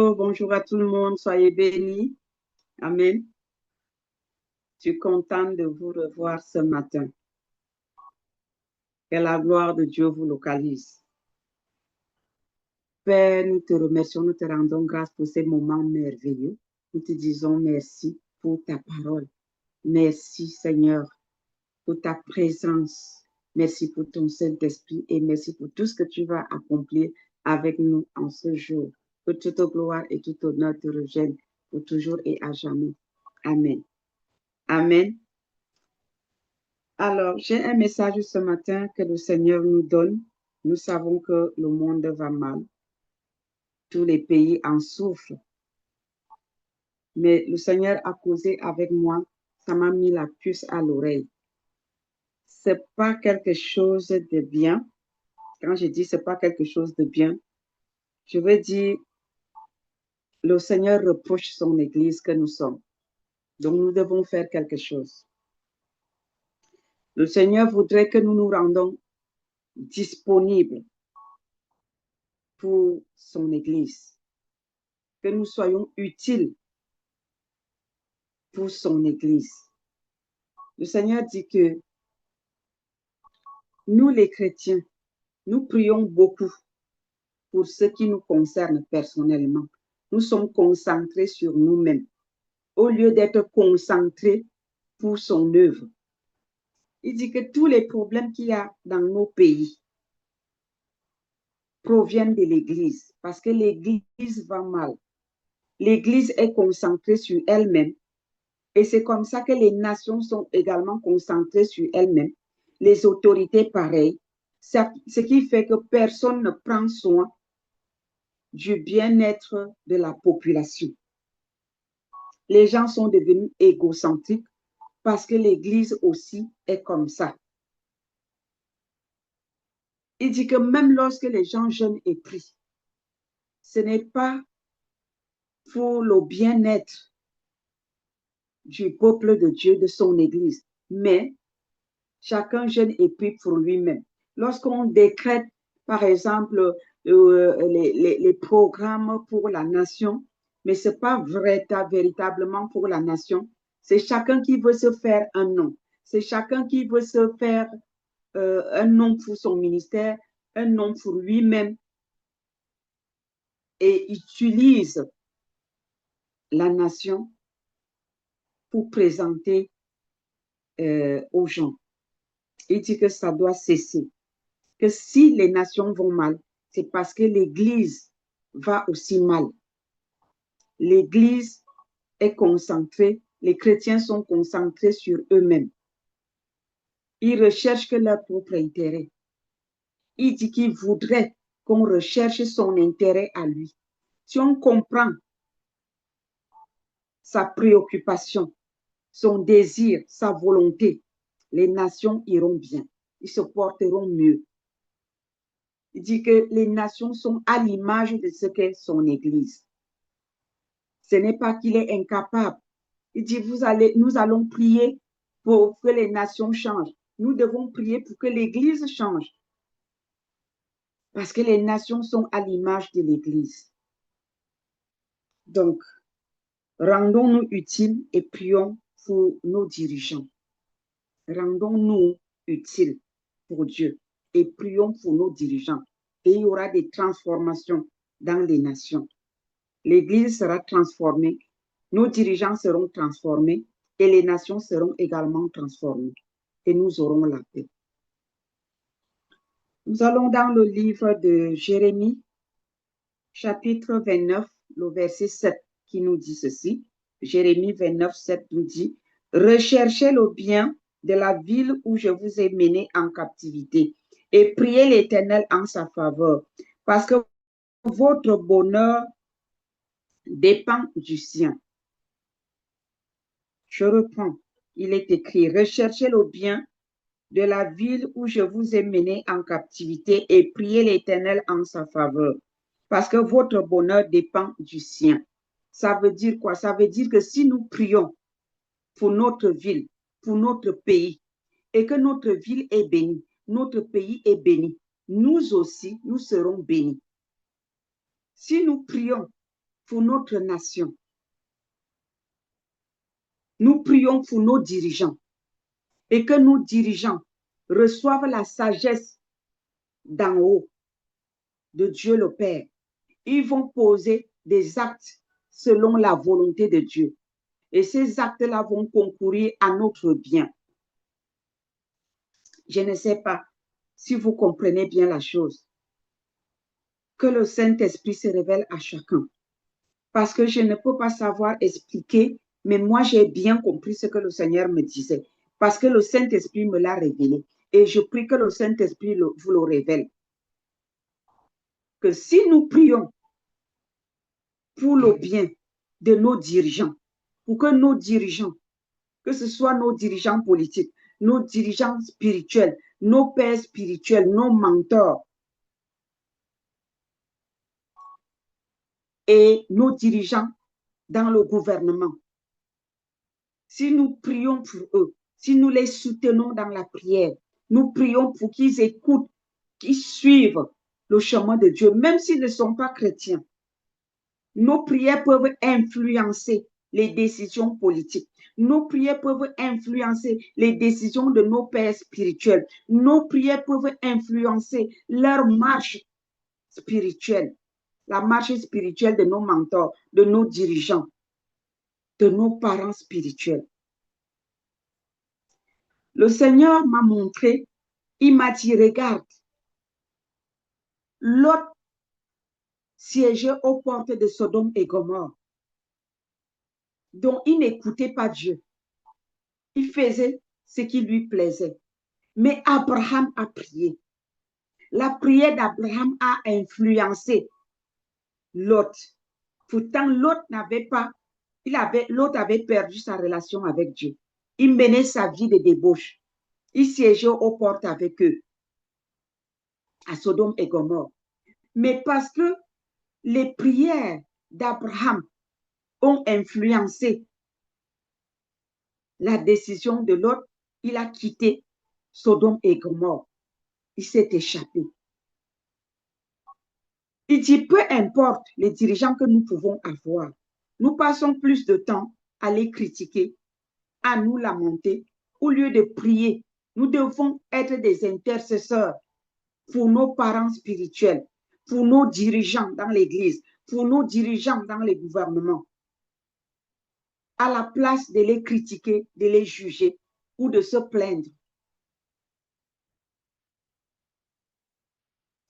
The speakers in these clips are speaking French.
Bonjour à tout le monde, soyez bénis. Amen. Je suis contente de vous revoir ce matin. Que la gloire de Dieu vous localise. Père, nous te remercions, nous te rendons grâce pour ces moments merveilleux. Nous te disons merci pour ta parole. Merci Seigneur pour ta présence. Merci pour ton Saint-Esprit et merci pour tout ce que tu vas accomplir avec nous en ce jour. Que toute gloire et tout honneur te reviennent pour toujours et à jamais. Amen. Amen. Alors, j'ai un message ce matin que le Seigneur nous donne. Nous savons que le monde va mal. Tous les pays en souffrent. Mais le Seigneur a causé avec moi. Ça m'a mis la puce à l'oreille. C'est pas quelque chose de bien. Quand je dis c'est pas quelque chose de bien, je veux dire le Seigneur reproche son Église que nous sommes. Donc, nous devons faire quelque chose. Le Seigneur voudrait que nous nous rendons disponibles pour son Église, que nous soyons utiles pour son Église. Le Seigneur dit que nous, les chrétiens, nous prions beaucoup pour ce qui nous concerne personnellement. Nous sommes concentrés sur nous-mêmes au lieu d'être concentrés pour son œuvre. Il dit que tous les problèmes qu'il y a dans nos pays proviennent de l'Église parce que l'Église va mal. L'Église est concentrée sur elle-même et c'est comme ça que les nations sont également concentrées sur elles-mêmes. Les autorités, pareil. Ce qui fait que personne ne prend soin du bien-être de la population. Les gens sont devenus égocentriques parce que l'Église aussi est comme ça. Il dit que même lorsque les gens jeûnent et prient, ce n'est pas pour le bien-être du peuple de Dieu, de son Église, mais chacun jeûne et prie pour lui-même. Lorsqu'on décrète, par exemple, les programmes pour la nation, mais ce n'est pas véritablement pour la nation. C'est chacun qui veut se faire un nom. C'est chacun qui veut se faire un nom pour son ministère, un nom pour lui-même et utilise la nation pour présenter aux gens. Il dit que ça doit cesser. Que si les nations vont mal, c'est parce que l'Église va aussi mal. L'Église est concentrée, les chrétiens sont concentrés sur eux-mêmes. Ils recherchent que leur propre intérêt. Il dit qu'il voudrait qu'on recherche son intérêt à lui. Si on comprend sa préoccupation, son désir, sa volonté, les nations iront bien. Ils se porteront mieux. Il dit que les nations sont à l'image de ce qu'est son Église. Ce n'est pas qu'il est incapable. Il dit, nous allons prier pour que les nations changent. Nous devons prier pour que l'Église change. Parce que les nations sont à l'image de l'Église. Donc, rendons-nous utiles et prions pour nos dirigeants. Rendons-nous utiles pour Dieu et prions pour nos dirigeants. Et il y aura des transformations dans les nations. L'Église sera transformée, nos dirigeants seront transformés et les nations seront également transformées. Et nous aurons la paix. Nous allons dans le livre de Jérémie, chapitre 29, le verset 7, qui nous dit ceci. Jérémie 29, 7 nous dit, « Recherchez le bien de la ville où je vous ai mené en captivité et priez l'Éternel en sa faveur, parce que votre bonheur dépend du sien. » Je reprends. Il est écrit, « Recherchez le bien de la ville où je vous ai mené en captivité et priez l'Éternel en sa faveur, parce que votre bonheur dépend du sien. » Ça veut dire quoi? Ça veut dire que si nous prions pour notre ville, pour notre pays, et que notre ville est bénie, notre pays est béni, nous aussi, nous serons bénis. Si nous prions pour notre nation. Nous prions pour nos dirigeants et que nos dirigeants reçoivent la sagesse d'en haut, de Dieu le Père. Ils vont poser des actes selon la volonté de Dieu. Et ces actes-là vont concourir à notre bien. Je ne sais pas si vous comprenez bien la chose. Que le Saint-Esprit se révèle à chacun. Parce que je ne peux pas savoir expliquer, mais moi j'ai bien compris ce que le Seigneur me disait. Parce que le Saint-Esprit me l'a révélé. Et je prie que le Saint-Esprit vous le révèle. Que si nous prions pour le bien de nos dirigeants, pour que nos dirigeants, que ce soit nos dirigeants politiques, nos dirigeants spirituels, nos pères spirituels, nos mentors et nos dirigeants dans le gouvernement, si nous prions pour eux, si nous les soutenons dans la prière, nous prions pour qu'ils écoutent, qu'ils suivent le chemin de Dieu, même s'ils ne sont pas chrétiens. Nos prières peuvent influencer les décisions politiques. Nos prières peuvent influencer les décisions de nos pères spirituels. Nos prières peuvent influencer leur marche spirituelle, la marche spirituelle de nos mentors, de nos dirigeants, de nos parents spirituels. Le Seigneur m'a montré, il m'a dit, regarde, Lot siégeait aux portes de Sodome et Gomorrhe, dont il n'écoutait pas Dieu. Il faisait ce qui lui plaisait. Mais Abraham a prié. La prière d'Abraham a influencé Lot. Pourtant, Lot avait perdu sa relation avec Dieu. Il menait sa vie de débauche. Il siégeait aux portes avec eux, à Sodome et Gomorrhe. Mais parce que les prières d'Abraham ont influencé la décision de Lot, il a quitté Sodome et Gomorrhe. Il s'est échappé. Il dit, peu importe les dirigeants que nous pouvons avoir, nous passons plus de temps à les critiquer, à nous lamenter, au lieu de prier. Nous devons être des intercesseurs pour nos parents spirituels, pour nos dirigeants dans l'Église, pour nos dirigeants dans les gouvernements, à la place de les critiquer, de les juger ou de se plaindre.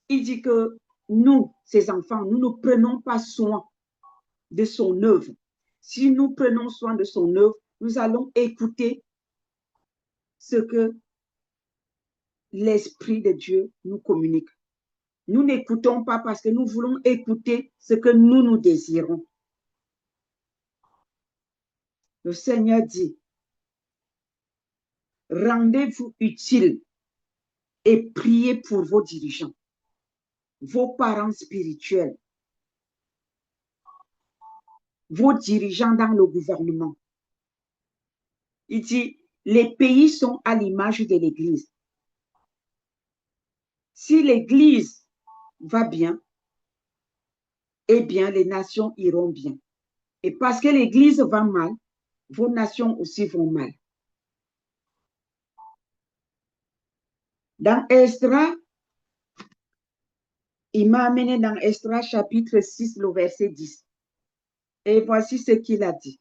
Il dit que nous, ses enfants, nous ne prenons pas soin de son œuvre. Si nous prenons soin de son œuvre, nous allons écouter ce que l'Esprit de Dieu nous communique. Nous n'écoutons pas parce que nous voulons écouter ce que nous désirons. Le Seigneur dit, rendez-vous utile et priez pour vos dirigeants, vos parents spirituels, vos dirigeants dans le gouvernement. Il dit, les pays sont à l'image de l'Église. Si l'Église va bien, eh bien, les nations iront bien. Et parce que l'Église va mal, vos nations aussi vont mal. Dans Esdras, il m'a amené dans Esdras chapitre 6, le verset 10. Et voici ce qu'il a dit.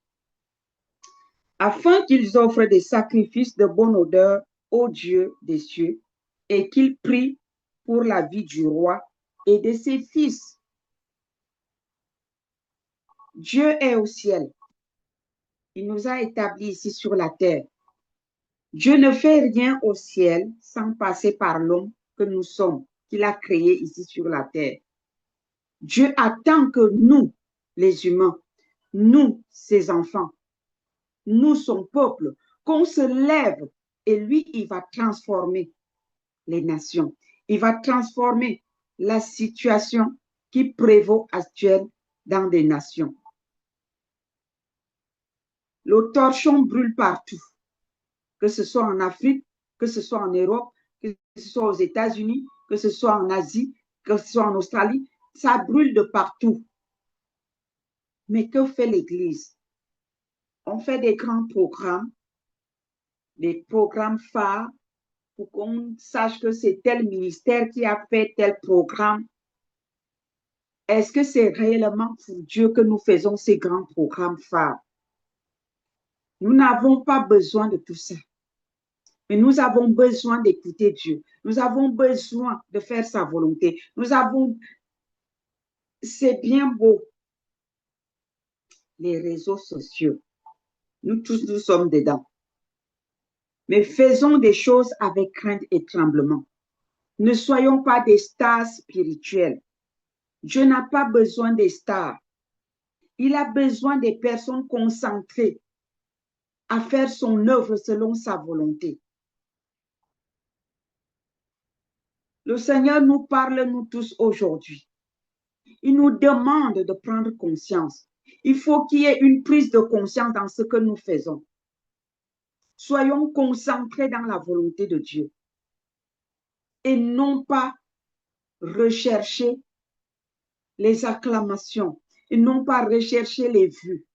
Afin qu'ils offrent des sacrifices de bonne odeur au Dieu des cieux et qu'ils prient pour la vie du roi et de ses fils. Dieu est au ciel. Il nous a établis ici sur la terre. Dieu ne fait rien au ciel sans passer par l'homme que nous sommes, qu'il a créé ici sur la terre. Dieu attend que nous, les humains, nous, ses enfants, nous, son peuple, qu'on se lève et lui, il va transformer les nations. Il va transformer la situation qui prévaut actuellement dans des nations. Le torchon brûle partout, que ce soit en Afrique, que ce soit en Europe, que ce soit aux États-Unis, que ce soit en Asie, que ce soit en Australie, ça brûle de partout. Mais que fait l'Église? On fait des grands programmes, des programmes phares pour qu'on sache que c'est tel ministère qui a fait tel programme. Est-ce que c'est réellement pour Dieu que nous faisons ces grands programmes phares? Nous n'avons pas besoin de tout ça. Mais nous avons besoin d'écouter Dieu. Nous avons besoin de faire sa volonté. C'est bien beau, les réseaux sociaux. Nous tous, nous sommes dedans. Mais faisons des choses avec crainte et tremblement. Ne soyons pas des stars spirituelles. Dieu n'a pas besoin des stars. Il a besoin des personnes concentrées à faire son œuvre selon sa volonté. Le Seigneur nous parle, nous tous, aujourd'hui. Il nous demande de prendre conscience. Il faut qu'il y ait une prise de conscience dans ce que nous faisons. Soyons concentrés dans la volonté de Dieu et non pas rechercher les acclamations et non pas rechercher les vues.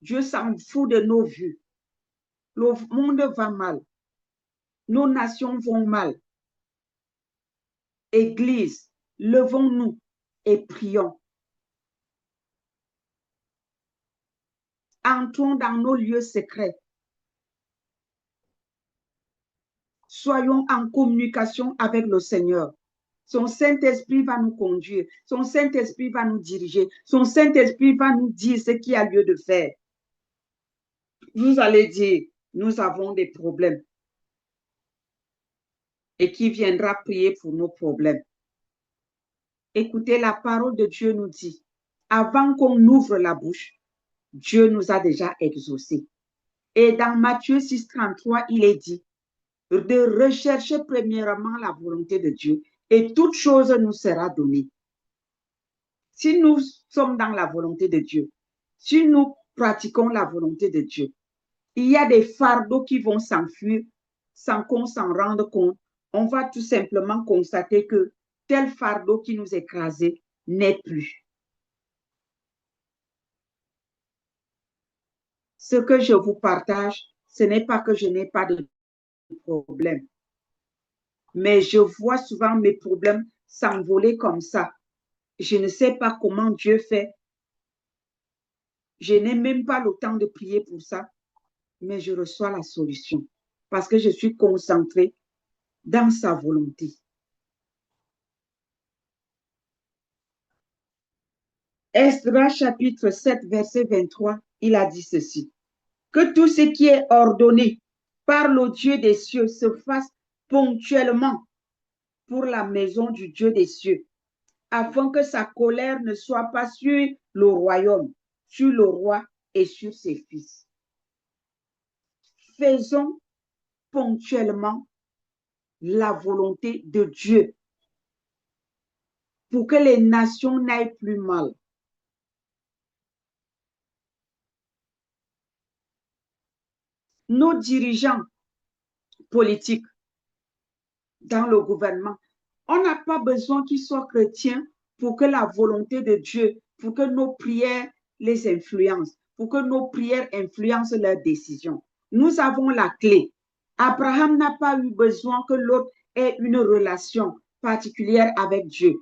Dieu s'en fout de nos vues. Le monde va mal. Nos nations vont mal. Église, levons-nous et prions. Entrons dans nos lieux secrets. Soyons en communication avec le Seigneur. Son Saint-Esprit va nous conduire. Son Saint-Esprit va nous diriger. Son Saint-Esprit va nous dire ce qu'il y a lieu de faire. Vous allez dire, nous avons des problèmes. Et qui viendra prier pour nos problèmes? Écoutez, la parole de Dieu nous dit, avant qu'on ouvre la bouche, Dieu nous a déjà exaucés. Et dans Matthieu 6, 33, il est dit de rechercher premièrement la volonté de Dieu et toute chose nous sera donnée. Si nous sommes dans la volonté de Dieu, si nous pratiquons la volonté de Dieu, il y a des fardeaux qui vont s'enfuir sans qu'on s'en rende compte. On va tout simplement constater que tel fardeau qui nous écrasait n'est plus. Ce que je vous partage, ce n'est pas que je n'ai pas de problème, mais je vois souvent mes problèmes s'envoler comme ça. Je ne sais pas comment Dieu fait. Je n'ai même pas le temps de prier pour ça, mais je reçois la solution parce que je suis concentrée dans sa volonté. Esdras chapitre 7, verset 23, il a dit ceci. Que tout ce qui est ordonné par le Dieu des cieux se fasse ponctuellement pour la maison du Dieu des cieux, afin que sa colère ne soit pas sur le royaume, sur le roi et sur ses fils. Faisons ponctuellement la volonté de Dieu pour que les nations n'aillent plus mal. Nos dirigeants politiques dans le gouvernement, on n'a pas besoin qu'ils soient chrétiens pour que la volonté de Dieu, pour que nos prières les influencent, pour que nos prières influencent leurs décisions. Nous avons la clé. Abraham n'a pas eu besoin que l'autre ait une relation particulière avec Dieu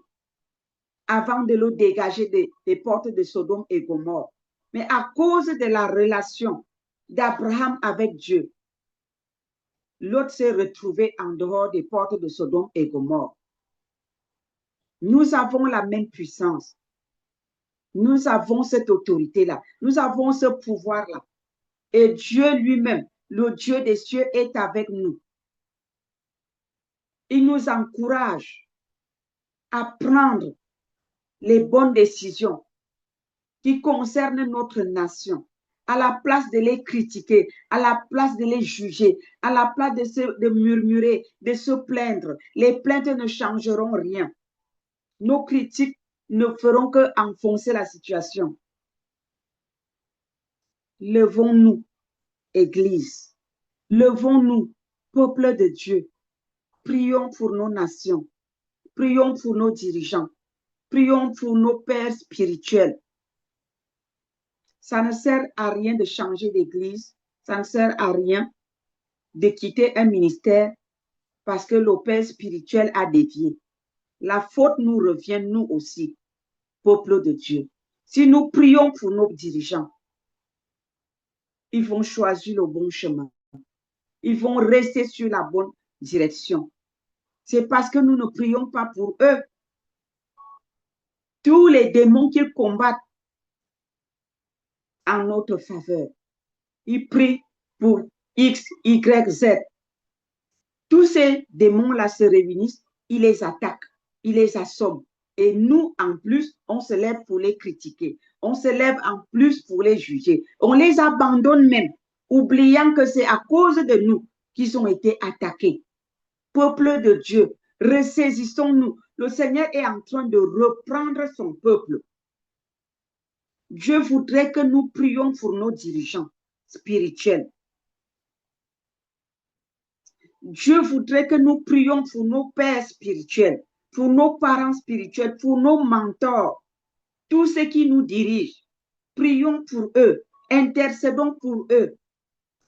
avant de le dégager des portes de Sodome et Gomorrhe. Mais à cause de la relation d'Abraham avec Dieu, l'autre s'est retrouvé en dehors des portes de Sodome et Gomorrhe. Nous avons la même puissance. Nous avons cette autorité-là. Nous avons ce pouvoir-là. Et Dieu lui-même, le Dieu des cieux, est avec nous. Il nous encourage à prendre les bonnes décisions qui concernent notre nation, à la place de les critiquer, à la place de les juger, à la place de murmurer, de se plaindre. Les plaintes ne changeront rien. Nos critiques ne feront que enfoncer la situation. Levons-nous, Église. Levons-nous, peuple de Dieu. Prions pour nos nations. Prions pour nos dirigeants. Prions pour nos pères spirituels. Ça ne sert à rien de changer d'église. Ça ne sert à rien de quitter un ministère parce que le père spirituel a dévié. La faute nous revient, nous aussi, peuple de Dieu. Si nous prions pour nos dirigeants, ils vont choisir le bon chemin. Ils vont rester sur la bonne direction. C'est parce que nous ne prions pas pour eux. Tous les démons qu'ils combattent en notre faveur, ils prient pour X, Y, Z. Tous ces démons-là se réunissent, ils les attaquent, ils les assomment. Et nous, en plus, on se lève pour les critiquer. On se lève en plus pour les juger. On les abandonne même, oubliant que c'est à cause de nous qu'ils ont été attaqués. Peuple de Dieu, ressaisissons-nous. Le Seigneur est en train de reprendre son peuple. Dieu voudrait que nous prions pour nos dirigeants spirituels. Dieu voudrait que nous prions pour nos pères spirituels, pour nos parents spirituels, pour nos mentors, tous ceux qui nous dirigent. Prions pour eux, intercédons pour eux.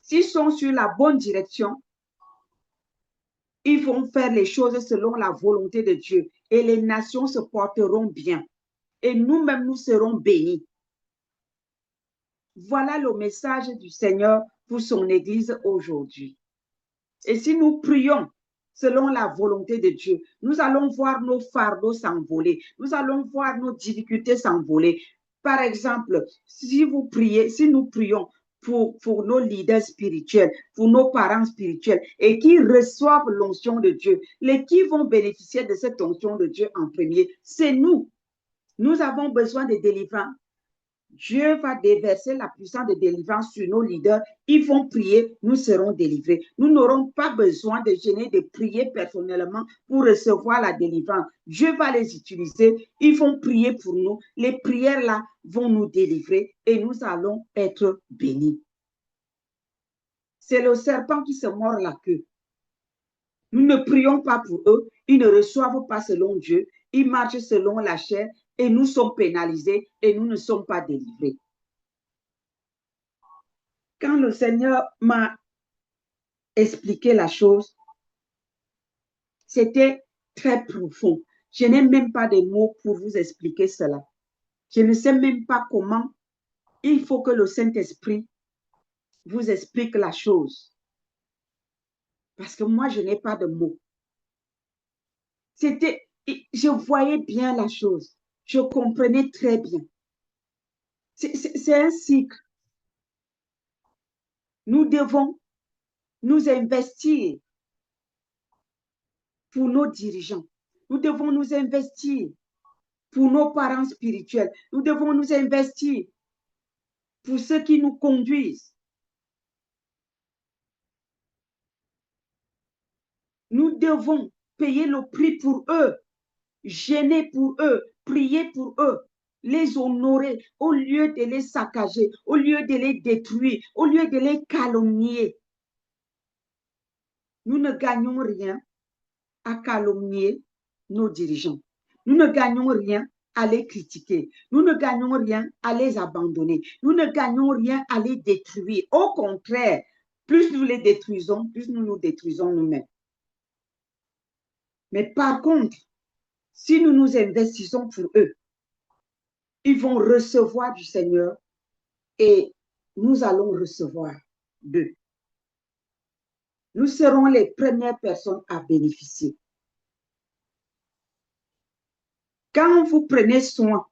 S'ils sont sur la bonne direction, ils vont faire les choses selon la volonté de Dieu et les nations se porteront bien. Et nous-mêmes, nous serons bénis. Voilà le message du Seigneur pour son Église aujourd'hui. Et si nous prions selon la volonté de Dieu, nous allons voir nos fardeaux s'envoler. Nous allons voir nos difficultés s'envoler. Par exemple, si vous priez, si nous prions pour nos leaders spirituels, pour nos parents spirituels, et qui reçoivent l'onction de Dieu, les qui vont bénéficier de cette onction de Dieu en premier, c'est nous. Nous avons besoin de délivrance. Dieu va déverser la puissance de délivrance sur nos leaders. Ils vont prier, nous serons délivrés. Nous n'aurons pas besoin de gêner, de prier personnellement pour recevoir la délivrance. Dieu va les utiliser. Ils vont prier pour nous. Les prières là vont nous délivrer et nous allons être bénis. C'est le serpent qui se mord la queue. Nous ne prions pas pour eux. Ils ne reçoivent pas selon Dieu. Ils marchent selon la chair. Et nous sommes pénalisés et nous ne sommes pas délivrés. Quand le Seigneur m'a expliqué la chose, c'était très profond. Je n'ai même pas de mots pour vous expliquer cela. Je ne sais même pas comment. Il faut que le Saint-Esprit vous explique la chose. Parce que moi, je n'ai pas de mots. Je voyais bien la chose. Je comprenais très bien. C'est un cycle. Nous devons nous investir pour nos dirigeants. Nous devons nous investir pour nos parents spirituels. Nous devons nous investir pour ceux qui nous conduisent. Nous devons payer le prix pour eux, gêner pour eux, prier pour eux, les honorer au lieu de les saccager, au lieu de les détruire, au lieu de les calomnier. Nous ne gagnons rien à calomnier nos dirigeants. Nous ne gagnons rien à les critiquer. Nous ne gagnons rien à les abandonner. Nous ne gagnons rien à les détruire. Au contraire, plus nous les détruisons, plus nous nous détruisons nous-mêmes. Mais par contre, si nous nous investissons pour eux, ils vont recevoir du Seigneur et nous allons recevoir d'eux. Nous serons les premières personnes à bénéficier. Quand vous prenez soin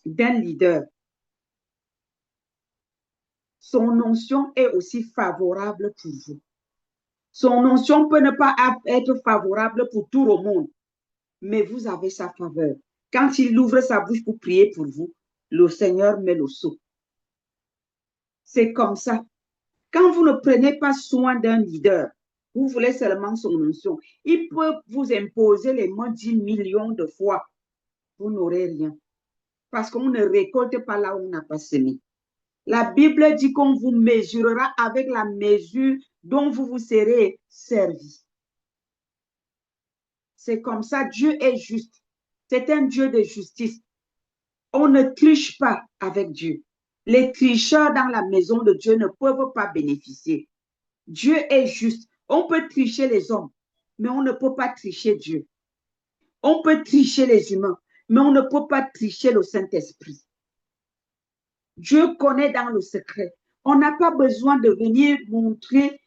d'un leader, son onction est aussi favorable pour vous. Son onction peut ne pas être favorable pour tout le monde, mais vous avez sa faveur. Quand il ouvre sa bouche pour prier pour vous, le Seigneur met le sceau. C'est comme ça. Quand vous ne prenez pas soin d'un leader, vous voulez seulement son onction, il peut vous imposer les mains 10 millions de fois. Vous n'aurez rien. Parce qu'on ne récolte pas là où on n'a pas semé. La Bible dit qu'on vous mesurera avec la mesure dont vous vous serez servi. C'est comme ça, Dieu est juste. C'est un Dieu de justice. On ne triche pas avec Dieu. Les tricheurs dans la maison de Dieu ne peuvent pas bénéficier. Dieu est juste. On peut tricher les hommes, mais on ne peut pas tricher Dieu. On peut tricher les humains, mais on ne peut pas tricher le Saint-Esprit. Dieu connaît dans le secret. On n'a pas besoin de venir montrer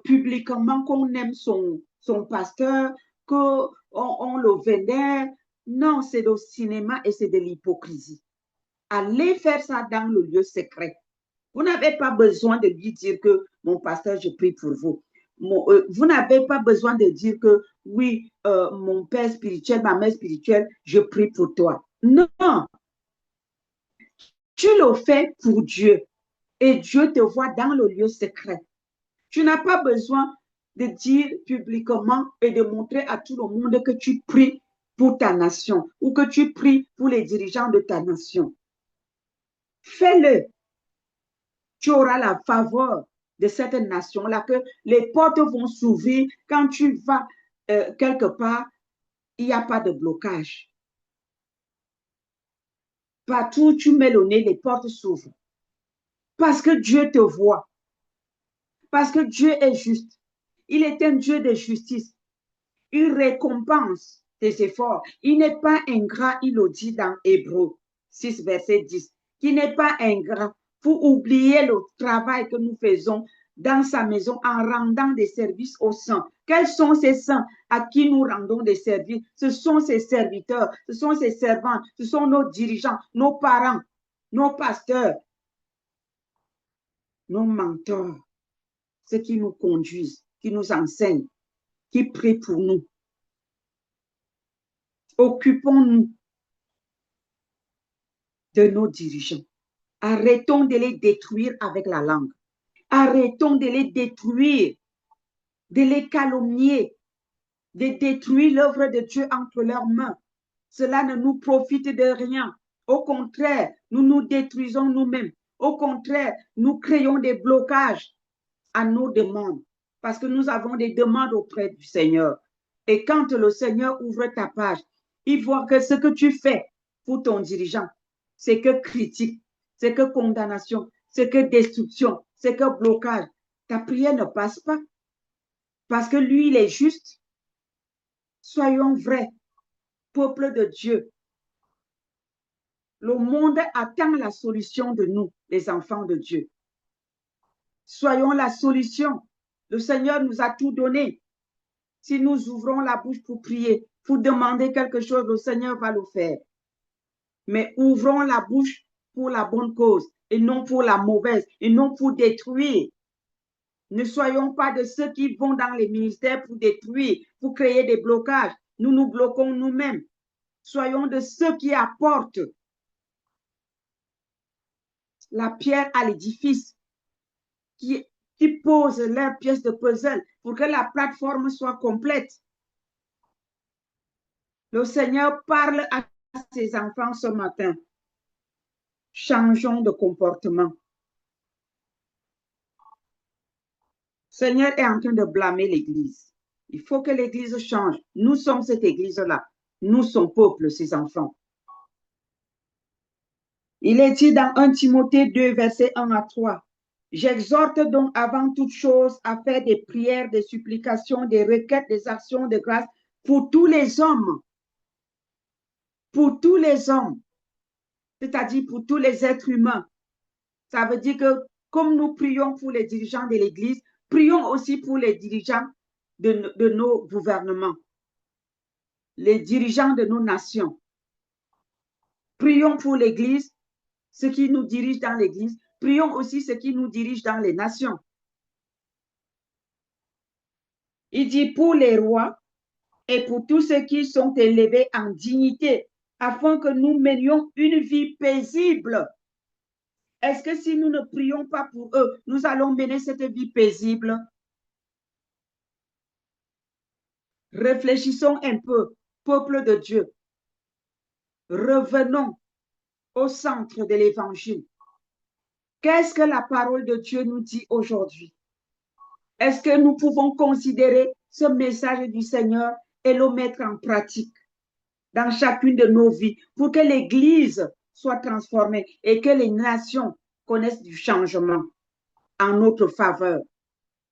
publiquement qu'on aime son pasteur, qu'on le vénère. Non, c'est du cinéma et c'est de l'hypocrisie. Allez faire ça dans le lieu secret. Vous n'avez pas besoin de lui dire que mon pasteur, je prie pour vous. Vous n'avez pas besoin de dire que oui, mon père spirituel, ma mère spirituelle, je prie pour toi. Non, tu le fais pour Dieu et Dieu te voit dans le lieu secret. Tu n'as pas besoin de dire publiquement et de montrer à tout le monde que tu pries pour ta nation ou que tu pries pour les dirigeants de ta nation. Fais-le. Tu auras la faveur de cette nation-là, que les portes vont s'ouvrir. Quand tu vas quelque part, il n'y a pas de blocage. Partout où tu mets le nez, les portes s'ouvrent. Parce que Dieu te voit. Parce que Dieu est juste. Il est un Dieu de justice. Il récompense tes efforts. Il n'est pas ingrat, il le dit dans Hébreux 6, verset 10. Qu'il n'est pas ingrat pour oublier le travail que nous faisons dans sa maison en rendant des services aux saints. Quels sont ces saints à qui nous rendons des services? Ce sont ses serviteurs, ce sont ses servants, ce sont nos dirigeants, nos parents, nos pasteurs, nos mentors, ceux qui nous conduisent, qui nous enseignent, qui prient pour nous. Occupons-nous de nos dirigeants. Arrêtons de les détruire avec la langue. Arrêtons de les détruire, de les calomnier, de détruire l'œuvre de Dieu entre leurs mains. Cela ne nous profite de rien. Au contraire, nous nous détruisons nous-mêmes. Au contraire, nous créons des blocages à nos demandes parce que nous avons des demandes auprès du Seigneur. Et quand le Seigneur ouvre ta page, il voit que ce que tu fais pour ton dirigeant, c'est que critique, c'est que condamnation, c'est que destruction, c'est que blocage. Ta prière ne passe pas parce que lui, il est juste. Soyons vrais, peuple de Dieu. Le monde attend la solution de nous, les enfants de Dieu. Soyons la solution. Le Seigneur nous a tout donné. Si nous ouvrons la bouche pour prier, pour demander quelque chose, le Seigneur va le faire. Mais ouvrons la bouche pour la bonne cause et non pour la mauvaise et non pour détruire. Ne soyons pas de ceux qui vont dans les ministères pour détruire, pour créer des blocages. Nous nous bloquons nous-mêmes. Soyons de ceux qui apportent la pierre à l'édifice, qui posent leurs pièces de puzzle pour que la plateforme soit complète. Le Seigneur parle à ses enfants ce matin. Changeons de comportement. Le Seigneur est en train de blâmer l'Église. Il faut que l'Église change. Nous sommes cette Église-là. Nous, son peuple, ses enfants. Il est dit dans 1 Timothée 2, versets 1 à 3. J'exhorte donc avant toute chose à faire des prières, des supplications, des requêtes, des actions de grâce pour tous les hommes. Pour tous les hommes. C'est-à-dire pour tous les êtres humains. Ça veut dire que comme nous prions pour les dirigeants de l'Église, prions aussi pour les dirigeants de nos gouvernements, les dirigeants de nos nations. Prions pour l'Église, ceux qui nous dirigent dans l'Église. Prions aussi ceux qui nous dirigent dans les nations. Il dit pour les rois et pour tous ceux qui sont élevés en dignité, afin que nous menions une vie paisible. Est-ce que si nous ne prions pas pour eux, nous allons mener cette vie paisible? Réfléchissons un peu, peuple de Dieu. Revenons au centre de l'Évangile. Qu'est-ce que la parole de Dieu nous dit aujourd'hui? Est-ce que nous pouvons considérer ce message du Seigneur et le mettre en pratique? dans chacune de nos vies pour que l'Église soit transformée et que les nations connaissent du changement en notre faveur.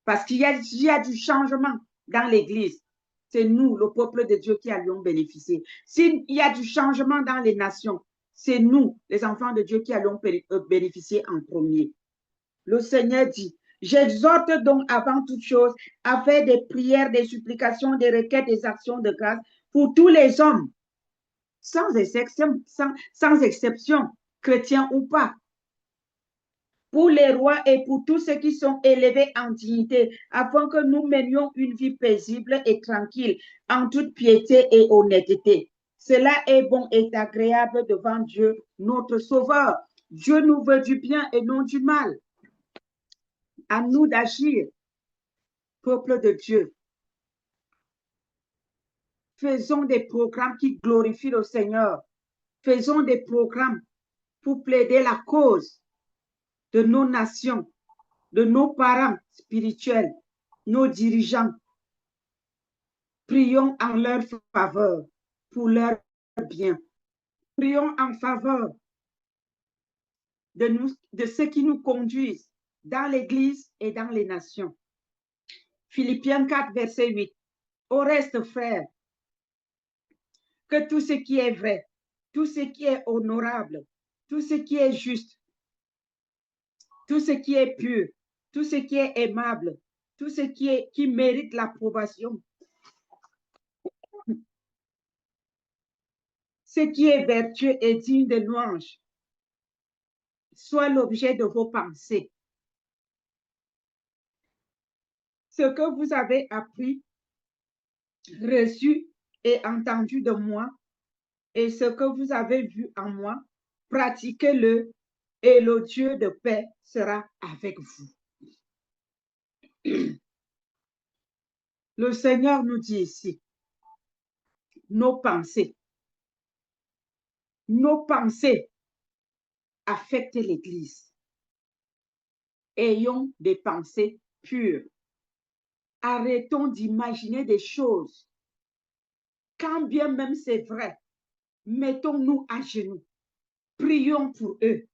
Parce qu'il y a du changement dans l'Église. C'est nous, le peuple de Dieu, qui allons bénéficier. S'il y a du changement dans les nations, c'est nous, les enfants de Dieu, qui allons bénéficier en premier. Le Seigneur dit, j'exhorte donc avant toute chose à faire des prières, des supplications, des requêtes, des actions de grâce pour tous les hommes, sans exception, chrétiens ou pas, pour les rois et pour tous ceux qui sont élevés en dignité, afin que nous menions une vie paisible et tranquille, en toute piété et honnêteté. Cela est bon et agréable devant Dieu, notre Sauveur. Dieu nous veut du bien et non du mal. À nous d'agir, peuple de Dieu. Faisons des programmes qui glorifient le Seigneur. Faisons des programmes pour plaider la cause de nos nations, de nos parents spirituels, nos dirigeants. Prions en leur faveur, pour leur bien. Prions en faveur de ceux qui nous conduisent dans l'Église et dans les nations. Philippiens 4, verset 8. Au reste, frères, que tout ce qui est vrai, tout ce qui est honorable, tout ce qui est juste, tout ce qui est pur, tout ce qui est aimable, tout ce qui mérite l'approbation, ce qui est vertueux et digne de louange, soit l'objet de vos pensées. Ce que vous avez appris, reçu et entendu de moi, et ce que vous avez vu en moi, pratiquez-le, et le Dieu de paix sera avec vous. Le Seigneur nous dit ici, nos pensées affectent l'Église. Ayons des pensées pures. Arrêtons d'imaginer des choses. Quand bien même c'est vrai, mettons-nous à genoux. Prions pour eux.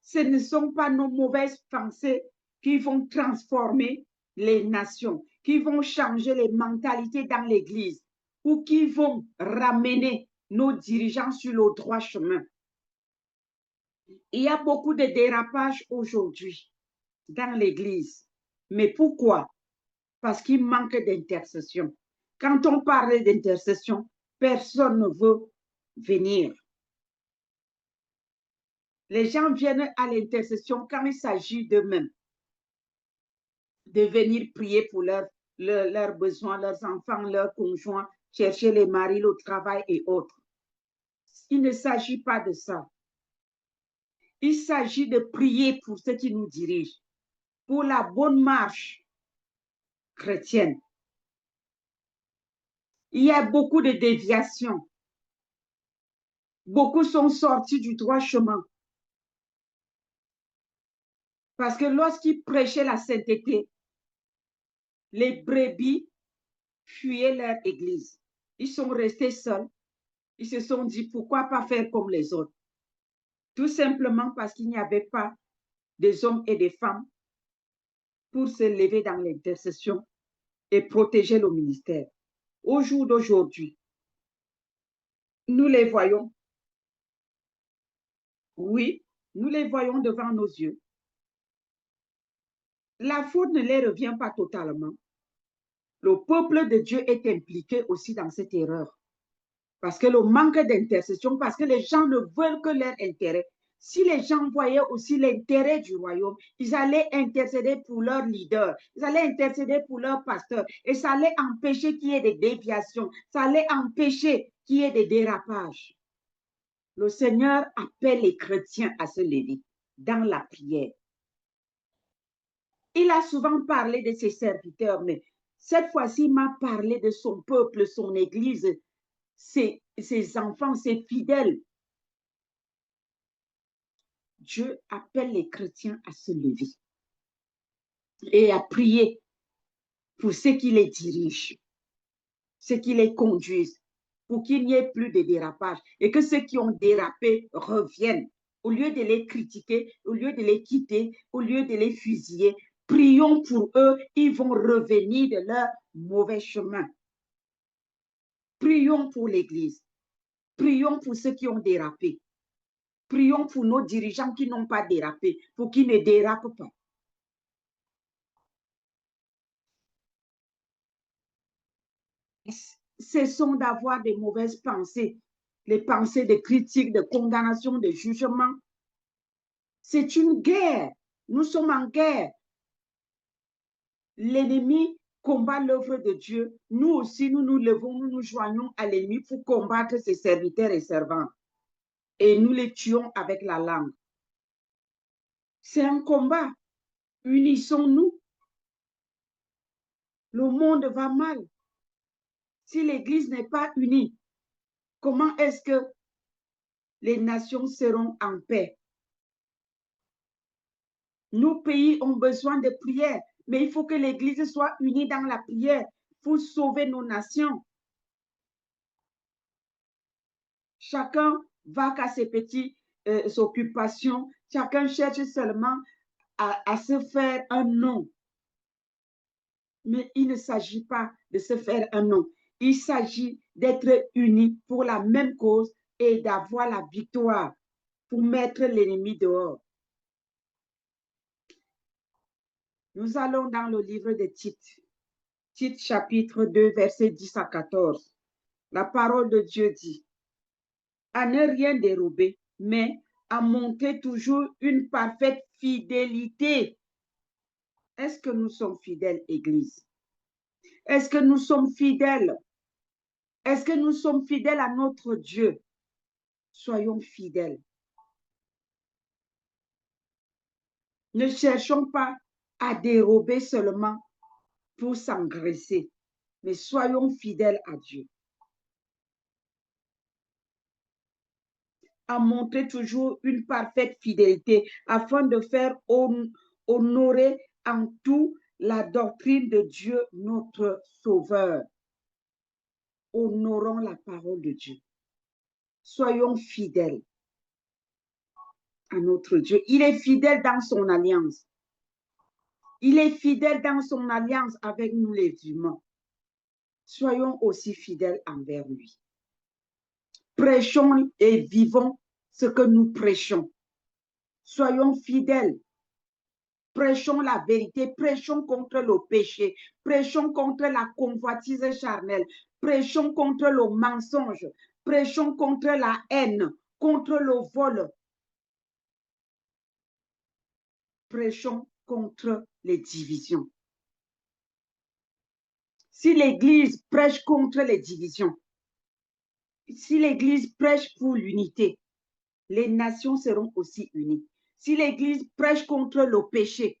Ce ne sont pas nos mauvaises pensées qui vont transformer les nations, qui vont changer les mentalités dans l'Église ou qui vont ramener nos dirigeants sur le droit chemin. Il y a beaucoup de dérapages aujourd'hui dans l'Église. Mais pourquoi? Parce qu'il manque d'intercession. Quand on parle d'intercession, personne ne veut venir. Les gens viennent à l'intercession quand il s'agit d'eux-mêmes, de venir prier pour leurs besoins, leurs enfants, leurs conjoints, chercher les maris, le travail et autres. Il ne s'agit pas de ça. Il s'agit de prier pour ceux qui nous dirigent, pour la bonne marche chrétienne. Il y a beaucoup de déviations. Beaucoup sont sortis du droit chemin. Parce que lorsqu'ils prêchaient la sainteté, les brebis fuyaient leur église. Ils sont restés seuls. Ils se sont dit, pourquoi pas faire comme les autres? Tout simplement parce qu'il n'y avait pas des hommes et des femmes pour se lever dans l'intercession et protéger le ministère. Au jour d'aujourd'hui, nous les voyons. Oui, nous les voyons devant nos yeux. La faute ne les revient pas totalement. Le peuple de Dieu est impliqué aussi dans cette erreur. Parce que le manque d'intercession, parce que les gens ne veulent que leur intérêt. Si les gens voyaient aussi l'intérêt du royaume, ils allaient intercéder pour leur leader, ils allaient intercéder pour leur pasteur, et ça allait empêcher qu'il y ait des déviations, ça allait empêcher qu'il y ait des dérapages. Le Seigneur appelle les chrétiens à se lever dans la prière. Il a souvent parlé de ses serviteurs, mais cette fois-ci, il m'a parlé de son peuple, son église, ses enfants, ses fidèles. Dieu appelle les chrétiens à se lever et à prier pour ceux qui les dirigent, ceux qui les conduisent, pour qu'il n'y ait plus de dérapage et que ceux qui ont dérapé reviennent. Au lieu de les critiquer, au lieu de les quitter, au lieu de les fusiller, prions pour eux, ils vont revenir de leur mauvais chemin. Prions pour l'Église. Prions pour ceux qui ont dérapé. Prions pour nos dirigeants qui n'ont pas dérapé, pour qu'ils ne dérapent pas. Cessons d'avoir des mauvaises pensées, les pensées de critique, de condamnation, de jugement. C'est une guerre. Nous sommes en guerre. L'ennemi combat l'œuvre de Dieu. Nous aussi, nous nous levons, nous nous joignons à l'ennemi pour combattre ses serviteurs et servants. Et nous les tuons avec la langue. C'est un combat. Unissons-nous. Le monde va mal. Si l'Église n'est pas unie, comment est-ce que les nations seront en paix? Nos pays ont besoin de prière, mais il faut que l'Église soit unie dans la prière pour sauver nos nations. Chacun va qu'à ses petites occupations, chacun cherche seulement à se faire un nom. Mais il ne s'agit pas de se faire un nom. Il s'agit d'être unis pour la même cause et d'avoir la victoire pour mettre l'ennemi dehors. Nous allons dans le livre de Tite. Tite chapitre 2, versets 10 à 14. La parole de Dieu dit, à ne rien dérober, mais à montrer toujours une parfaite fidélité. Est-ce que nous sommes fidèles, Église? Est-ce que nous sommes fidèles? Est-ce que nous sommes fidèles à notre Dieu? Soyons fidèles. Ne cherchons pas à dérober seulement pour s'engraisser, mais soyons fidèles à Dieu. À montrer toujours une parfaite fidélité afin de faire honorer en tout la doctrine de Dieu, notre Sauveur. Honorons la parole de Dieu. Soyons fidèles à notre Dieu. Il est fidèle dans son alliance. Il est fidèle dans son alliance avec nous les humains. Soyons aussi fidèles envers lui. Prêchons et vivons ce que nous prêchons. Soyons fidèles. Prêchons la vérité, prêchons contre le péché, prêchons contre la convoitise charnelle, prêchons contre le mensonge, prêchons contre la haine, contre le vol. Prêchons contre les divisions. Si l'Église prêche contre les divisions, si l'Église prêche pour l'unité, les nations seront aussi unies. Si l'Église prêche contre le péché,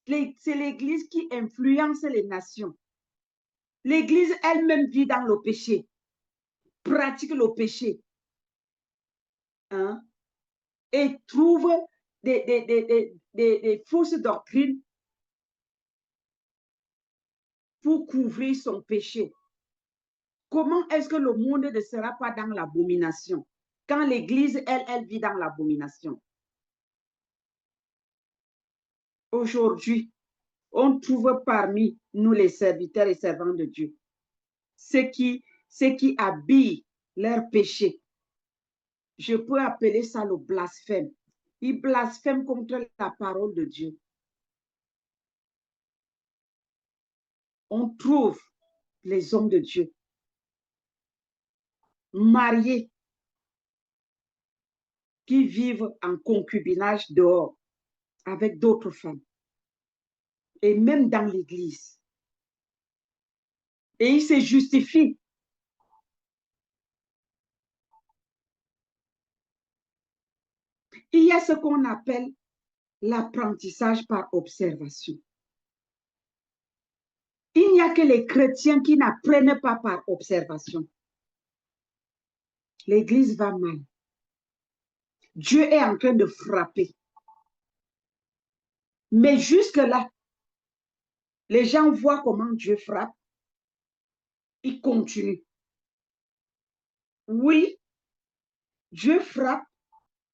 c'est l'Église qui influence les nations. L'Église elle-même vit dans le péché, pratique le péché, hein, et trouve des fausses doctrines pour couvrir son péché. Comment est-ce que le monde ne sera pas dans l'abomination quand l'Église, elle vit dans l'abomination? Aujourd'hui, on trouve parmi nous les serviteurs et servants de Dieu ceux qui habillent leur péché. Je peux appeler ça le blasphème. Ils blasphèment contre la parole de Dieu. On trouve les hommes de Dieu mariés qui vivent en concubinage dehors avec d'autres femmes et même dans l'église. Et ils se justifient. Il y a ce qu'on appelle l'apprentissage par observation. Il n'y a que les chrétiens qui n'apprennent pas par observation. L'église va mal. Dieu est en train de frapper. Mais jusque-là, les gens voient comment Dieu frappe. Ils continuent. Oui, Dieu frappe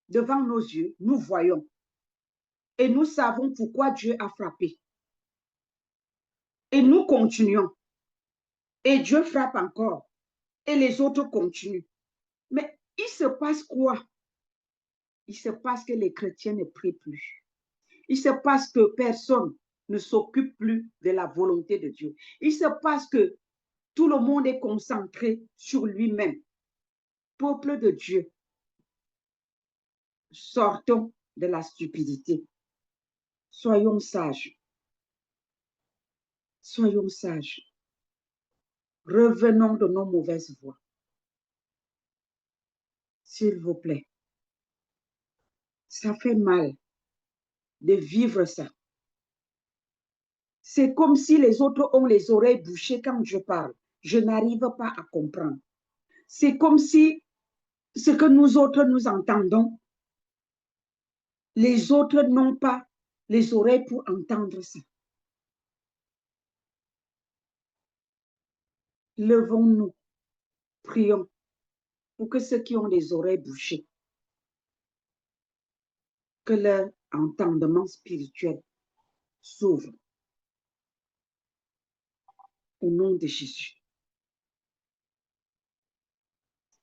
devant nos yeux, nous voyons. Et nous savons pourquoi Dieu a frappé. Et nous continuons. Et Dieu frappe encore. Et les autres continuent. Mais il se passe quoi? Il se passe que les chrétiens ne prient plus. Il se passe que personne ne s'occupe plus de la volonté de Dieu. Il se passe que tout le monde est concentré sur lui-même. Peuple de Dieu, sortons de la stupidité. Soyons sages. Soyons sages. Revenons de nos mauvaises voies. S'il vous plaît. Ça fait mal de vivre ça. C'est comme si les autres ont les oreilles bouchées quand je parle. Je n'arrive pas à comprendre. C'est comme si ce que nous autres nous entendons, les autres n'ont pas les oreilles pour entendre ça. Levons-nous, prions pour que ceux qui ont les oreilles bouchées, que leur entendement spirituel s'ouvre. Au nom de Jésus.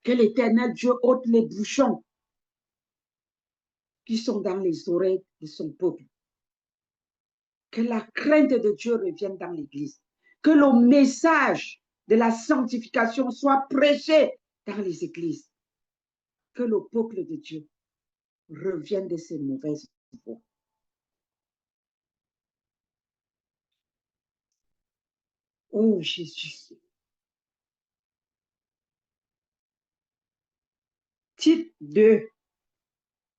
Que l'Éternel Dieu ôte les bouchons qui sont dans les oreilles de son peuple. Que la crainte de Dieu revienne dans l'Église. Que le message de la sanctification soit prêché dans les églises. Que le peuple de Dieu revienne de ses mauvaises voies. Oh Jésus. Titre 2,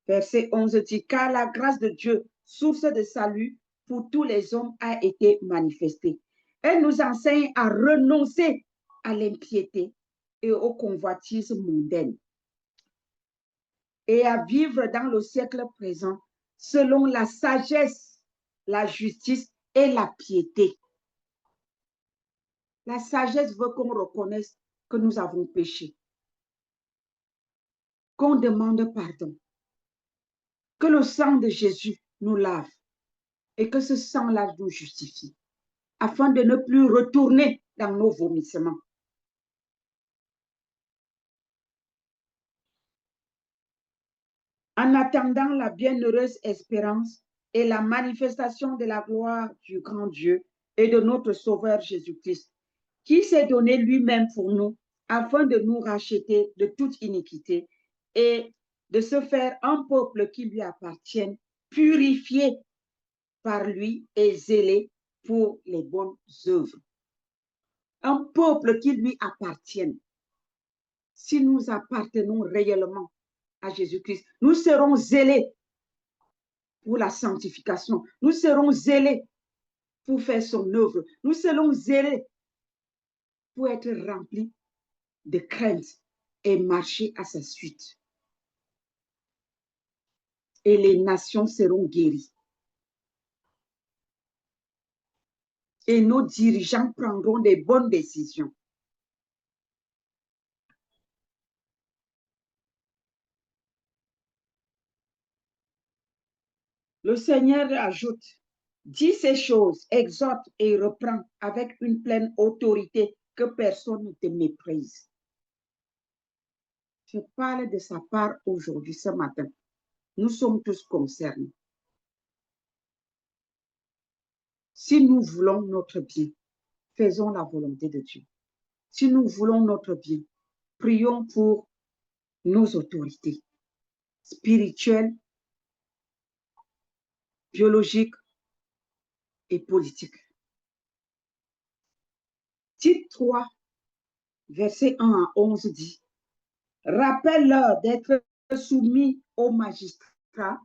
verset 11 dit, car la grâce de Dieu, source de salut pour tous les hommes, a été manifestée. Elle nous enseigne à renoncer à l'impiété et aux convoitises mondaines et à vivre dans le siècle présent selon la sagesse, la justice et la piété. La sagesse veut qu'on reconnaisse que nous avons péché, qu'on demande pardon, que le sang de Jésus nous lave et que ce sang-là nous justifie, afin de ne plus retourner dans nos vomissements. En attendant la bienheureuse espérance et la manifestation de la gloire du grand Dieu et de notre Sauveur Jésus-Christ, qui s'est donné lui-même pour nous, afin de nous racheter de toute iniquité et de se faire un peuple qui lui appartienne, purifié par lui et zélé pour les bonnes œuvres. Un peuple qui lui appartienne. Si nous appartenons réellement à Jésus-Christ, nous serons zélés pour la sanctification. Nous serons zélés pour faire son œuvre. Nous serons zélés pour être remplis de crainte et marcher à sa suite. Et les nations seront guéries. Et nos dirigeants prendront des bonnes décisions. Le Seigneur ajoute, dis ces choses, exhorte et reprend avec une pleine autorité que personne ne te méprise. Je parle de sa part aujourd'hui, ce matin. Nous sommes tous concernés. Si nous voulons notre bien, faisons la volonté de Dieu. Si nous voulons notre bien, prions pour nos autorités spirituelles, biologiques et politiques. Tite 3, verset 1 à 11 dit, rappelle-leur d'être soumis aux magistrats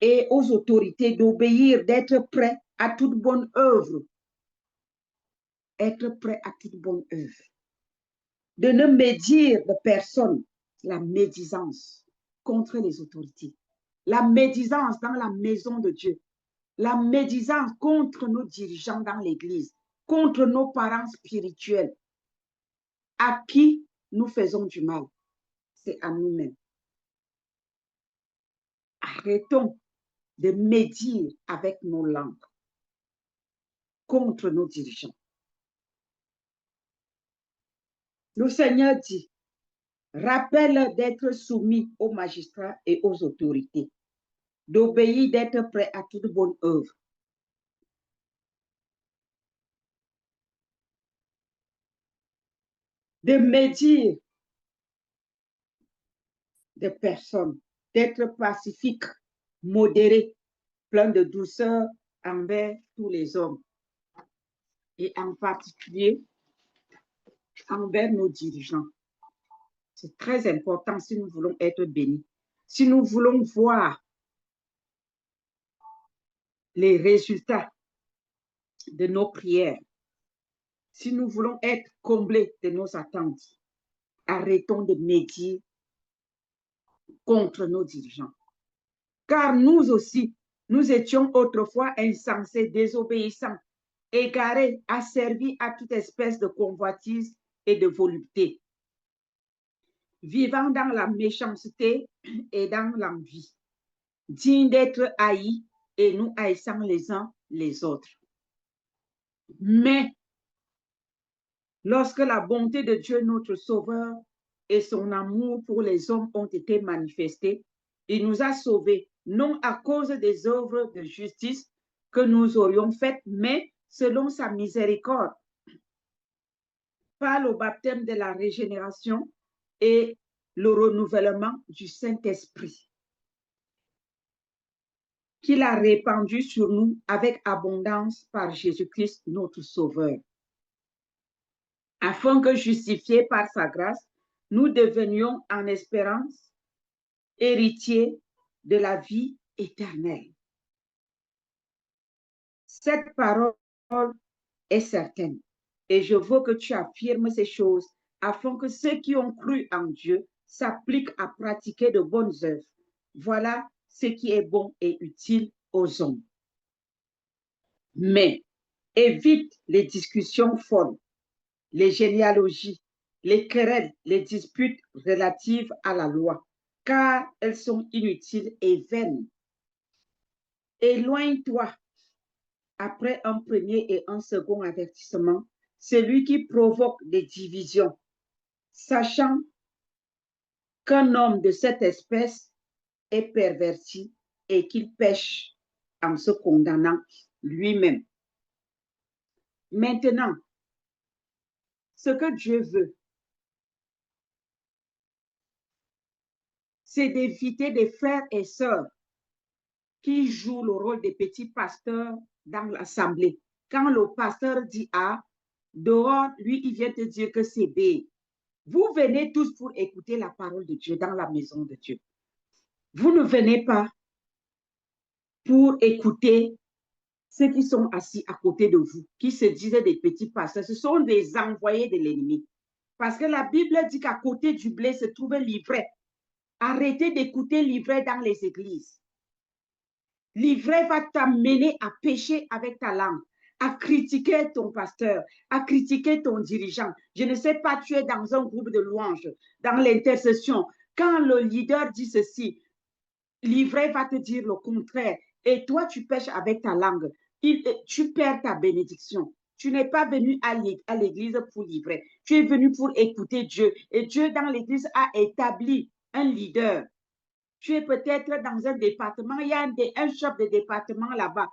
et aux autorités, d'obéir, d'être prêts à toute bonne œuvre. Être prêt à toute bonne œuvre. De ne médire de personne, la médisance contre les autorités. La médisance dans la maison de Dieu. La médisance contre nos dirigeants dans l'Église, contre nos parents spirituels, à qui nous faisons du mal, c'est à nous-mêmes. Arrêtons de médire avec nos langues contre nos dirigeants. Le Seigneur dit, rappelle d'être soumis aux magistrats et aux autorités, d'obéir, d'être prêt à toute bonne œuvre. De médire des personnes, d'être pacifique, modéré, plein de douceur envers tous les hommes et en particulier envers nos dirigeants. C'est très important si nous voulons être bénis. Si nous voulons voir les résultats de nos prières, si nous voulons être comblés de nos attentes, arrêtons de médire contre nos dirigeants. Car nous aussi, nous étions autrefois insensés, désobéissants, égarés, asservis à toute espèce de convoitise et de volupté, vivant dans la méchanceté et dans l'envie, dignes d'être haïs et nous haïssant les uns les autres. Mais lorsque la bonté de Dieu, notre Sauveur, et son amour pour les hommes ont été manifestés, il nous a sauvés, non à cause des œuvres de justice que nous aurions faites, mais selon sa miséricorde, par le baptême de la régénération et le renouvellement du Saint-Esprit, qu'il a répandu sur nous avec abondance par Jésus-Christ, notre Sauveur, afin que, justifiés par sa grâce, nous devenions en espérance héritiers de la vie éternelle. Cette parole est certaine et je veux que tu affirmes ces choses afin que ceux qui ont cru en Dieu s'appliquent à pratiquer de bonnes œuvres. Voilà ce qui est bon et utile aux hommes. Mais évite les discussions folles, les généalogies, les querelles, les disputes relatives à la loi, car elles sont inutiles et vaines. Éloigne-toi, après un premier et un second avertissement, celui qui provoque des divisions, sachant qu'un homme de cette espèce est perverti et qu'il pêche en se condamnant lui-même. Maintenant, ce que Dieu veut, c'est d'éviter des frères et sœurs qui jouent le rôle des petits pasteurs dans l'assemblée. Quand le pasteur dit A, dehors, lui, il vient te dire que c'est B. Vous venez tous pour écouter la parole de Dieu dans la maison de Dieu. Vous ne venez pas pour écouter ceux qui sont assis à côté de vous, qui se disaient des petits pasteurs. Ce sont des envoyés de l'ennemi. Parce que la Bible dit qu'à côté du blé se trouve l'ivraie. Arrêtez d'écouter l'ivraie dans les églises. L'ivraie va t'amener à pécher avec ta langue, à critiquer ton pasteur, à critiquer ton dirigeant. Je ne sais pas, tu es dans un groupe de louanges, dans l'intercession. Quand le leader dit ceci, l'ivraie va te dire le contraire. Et toi, tu pêches avec ta langue. Tu perds ta bénédiction. Tu n'es pas venu à l'église pour livrer. Tu es venu pour écouter Dieu. Et Dieu, dans l'église, a établi un leader. Tu es peut-être dans un département, il y a un chef de département là-bas.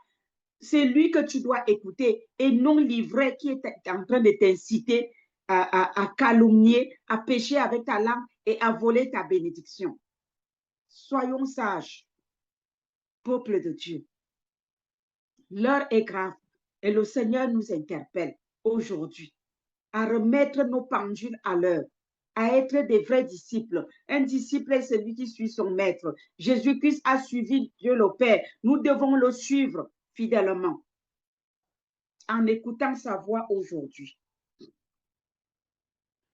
C'est lui que tu dois écouter et non l'ivraie qui est en train de t'inciter à calomnier, à pécher avec ta langue et à voler ta bénédiction. Soyons sages, peuple de Dieu. L'heure est grave et le Seigneur nous interpelle aujourd'hui à remettre nos pendules à l'heure, à être des vrais disciples. Un disciple est celui qui suit son maître. Jésus-Christ a suivi Dieu le Père. Nous devons le suivre fidèlement en écoutant sa voix aujourd'hui.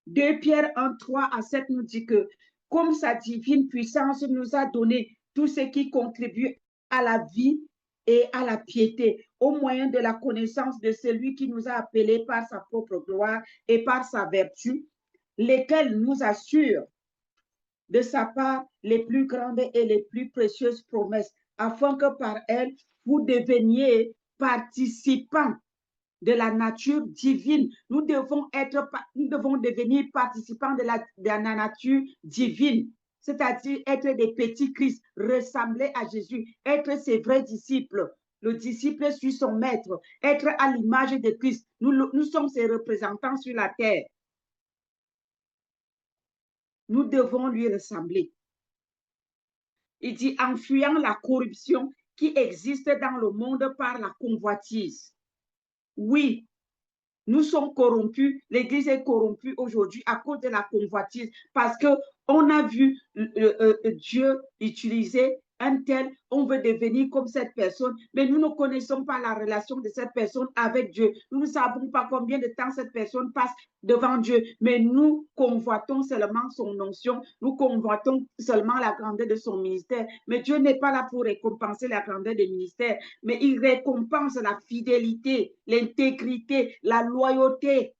2 Pierre 1, 3 à 7 nous dit que comme sa divine puissance nous a donné tout ce qui contribue à la vie et à la piété, au moyen de la connaissance de celui qui nous a appelés par sa propre gloire et par sa vertu, lesquels nous assurent de sa part les plus grandes et les plus précieuses promesses, afin que par elles, vous deveniez participants de la nature divine. Nous devons devenir participants de la nature divine, c'est-à-dire être des petits Christ, ressembler à Jésus, être ses vrais disciples. Le disciple suit son maître, être à l'image de Christ. Nous sommes ses représentants sur la terre. Nous devons lui ressembler. Il dit, en fuyant la corruption qui existe dans le monde par la convoitise. Oui, nous sommes corrompus, l'Église est corrompue aujourd'hui à cause de la convoitise, parce qu'on a vu Dieu utiliser un tel, on veut devenir comme cette personne, mais nous ne connaissons pas la relation de cette personne avec Dieu. Nous ne savons pas combien de temps cette personne passe devant Dieu, mais nous convoitons seulement son onction, nous convoitons seulement la grandeur de son ministère. Mais Dieu n'est pas là pour récompenser la grandeur du ministère, mais il récompense la fidélité, l'intégrité, la loyauté.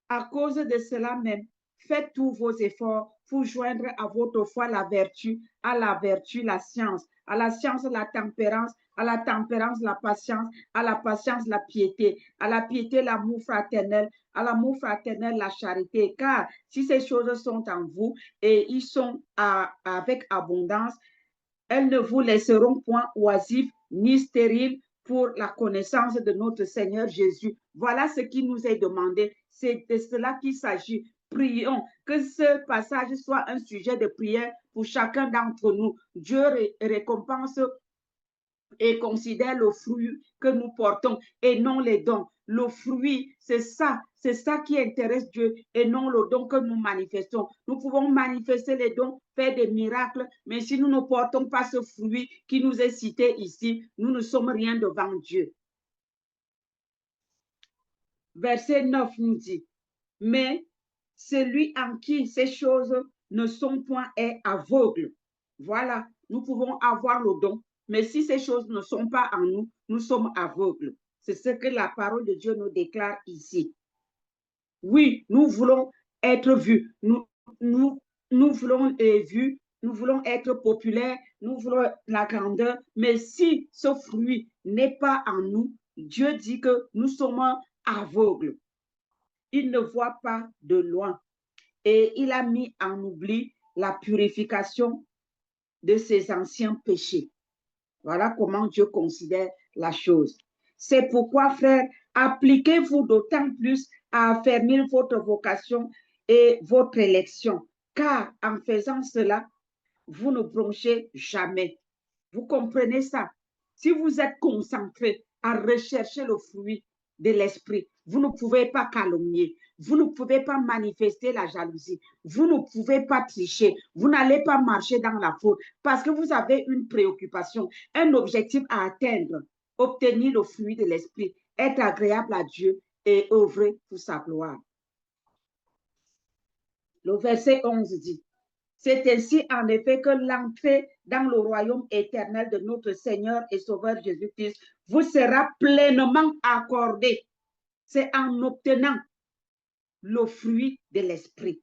À cause de cela même, faites tous vos efforts pour joindre à votre foi la vertu, à la vertu la science, à la science la tempérance, à la tempérance la patience, à la patience la piété, à la piété l'amour fraternel, à l'amour fraternel la charité. Car si ces choses sont en vous et ils sont avec abondance, elles ne vous laisseront point oisifs ni stériles pour la connaissance de notre Seigneur Jésus. Voilà ce qui nous est demandé. C'est de cela qu'il s'agit. Prions que ce passage soit un sujet de prière pour chacun d'entre nous. Dieu récompense et considère le fruit que nous portons et non les dons. Le fruit, c'est ça qui intéresse Dieu et non le don que nous manifestons. Nous pouvons manifester les dons, faire des miracles, mais si nous ne portons pas ce fruit qui nous est cité ici, nous ne sommes rien devant Dieu. Verset 9 nous dit, mais celui en qui ces choses ne sont point est aveugle. Voilà, nous pouvons avoir le don, mais si ces choses ne sont pas en nous, nous sommes aveugles. C'est ce que la parole de Dieu nous déclare ici. Oui, nous voulons être vus, nous voulons être vus, nous voulons être populaires, nous voulons la grandeur, mais si ce fruit n'est pas en nous, Dieu dit que nous sommes aveugles. Il ne voit pas de loin et il a mis en oubli la purification de ses anciens péchés. Voilà comment Dieu considère la chose. C'est pourquoi, frères, appliquez-vous d'autant plus à affermir votre vocation et votre élection, car en faisant cela, vous ne bronchez jamais. Vous comprenez ça? Si vous êtes concentré à rechercher le fruit de l'esprit, vous ne pouvez pas calomnier, vous ne pouvez pas manifester la jalousie, vous ne pouvez pas tricher, vous n'allez pas marcher dans la faute parce que vous avez une préoccupation, un objectif à atteindre, obtenir le fruit de l'esprit, être agréable à Dieu et œuvrer pour sa gloire. Le verset 11 dit, c'est ainsi en effet que l'entrée dans le royaume éternel de notre Seigneur et Sauveur Jésus-Christ vous sera pleinement accordée. C'est en obtenant le fruit de l'esprit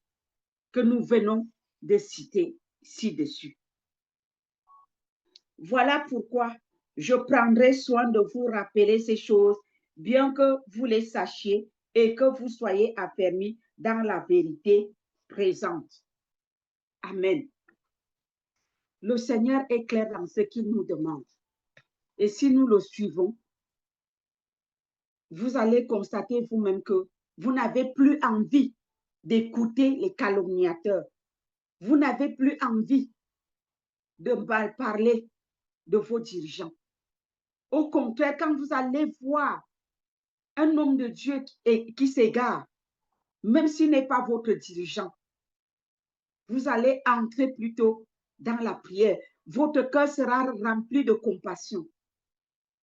que nous venons de citer ci-dessus. Voilà pourquoi je prendrai soin de vous rappeler ces choses, bien que vous les sachiez et que vous soyez affermis dans la vérité présente. Amen. Le Seigneur est clair dans ce qu'il nous demande. Et si nous le suivons, vous allez constater vous-même que vous n'avez plus envie d'écouter les calomniateurs. Vous n'avez plus envie de parler de vos dirigeants. Au contraire, quand vous allez voir un homme de Dieu qui s'égare, même s'il n'est pas votre dirigeant, vous allez entrer plutôt dans la prière. Votre cœur sera rempli de compassion.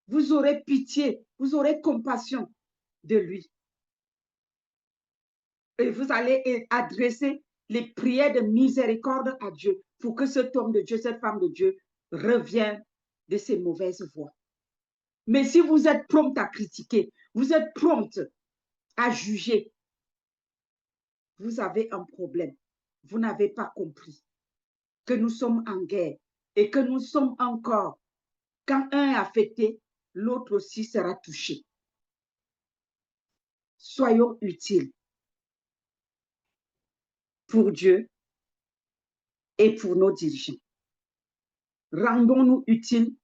Vous aurez pitié, vous aurez compassion de lui. Et vous allez adresser les prières de miséricorde à Dieu pour que cet homme de Dieu, cette femme de Dieu revienne de ses mauvaises voies. Mais si vous êtes prompt à critiquer, vous êtes prompt à juger. Vous avez un problème. Vous n'avez pas compris que nous sommes en guerre et que nous sommes encore. Quand un est affecté, l'autre aussi sera touché. Soyons utiles pour Dieu et pour nos dirigeants. Rendons-nous utiles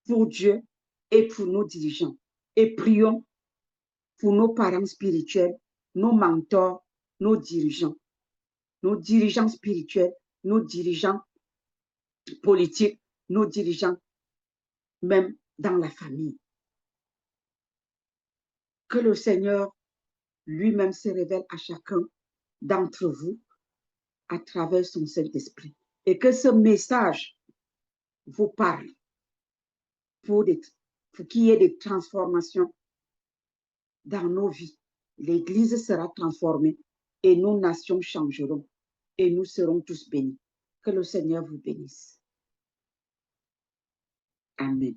pour Dieu et pour nos dirigeants. Et prions pour nos parents spirituels, nos mentors, nos dirigeants spirituels, nos dirigeants politiques, nos dirigeants même dans la famille. Que le Seigneur lui-même se révèle à chacun d'entre vous à travers son Saint-Esprit. Et que ce message vous parle pour qu'il y ait des transformations dans nos vies. L'Église sera transformée et nos nations changeront et nous serons tous bénis. Que le Seigneur vous bénisse. Amen.